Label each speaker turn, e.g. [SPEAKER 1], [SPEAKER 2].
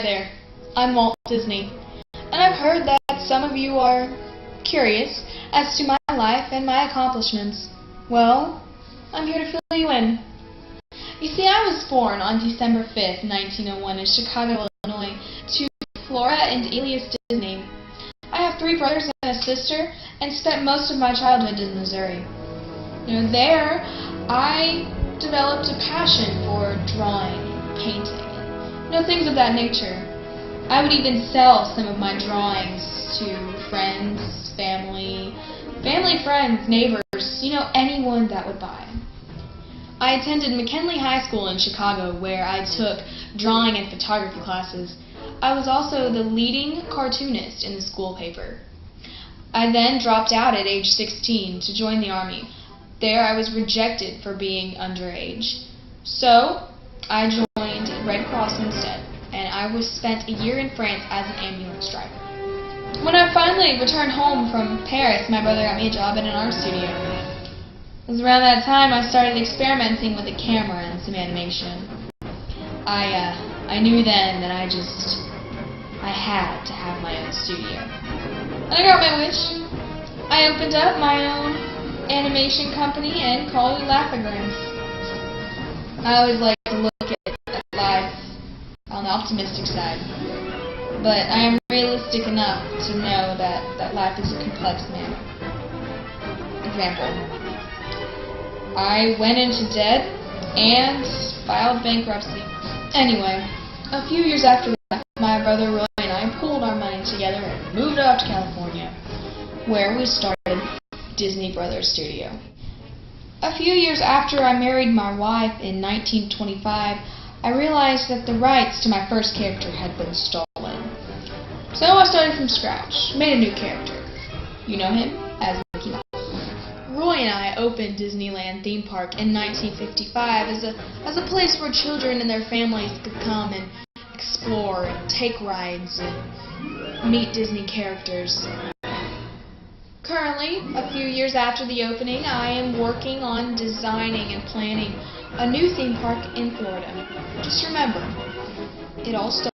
[SPEAKER 1] there, I'm Walt Disney, and I've heard that some of you are curious as to my life and my accomplishments. Well, I'm here to fill you in. You see, I was born on December 5th, 1901 in Chicago, Illinois, to Flora and Elias Disney. I have 3 brothers and a sister, and spent most of my childhood in Missouri. There, I developed a passion for drawing, painting, things of that nature. I would even sell some of my drawings to friends, family, friends, neighbors, anyone that would buy. I attended McKinley High School in Chicago, where I took drawing and photography classes. I was also the leading cartoonist in the school paper. I then dropped out at age 16 to join the Army. There I was rejected for being underage. So I joined Red Cross instead, and I spent a year in France as an ambulance driver. When I finally returned home from Paris, my brother got me a job at an art studio. It was around that time I started experimenting with a camera and some animation. I knew then that I had to have my own studio. And I got my wish. I opened up my own animation company and called it Laugh-O-Grams. I always like to look at life on the optimistic side, but I am realistic enough to know that life is a complex matter. Example: I went into debt and filed bankruptcy. Anyway, a few years after that, my brother Roy and I pulled our money together and moved out to California, where we started Disney Brothers Studio. A few years after I married my wife in 1925, I realized that the rights to my first character had been stolen. So I started from scratch, made a new character. You know him as Mickey Mouse. Roy and I opened Disneyland theme park in 1955 as a place where children and their families could come and explore and take rides and meet Disney characters. Currently, a few years after the opening, I am working on designing and planning a new theme park in Florida. Just remember, it all started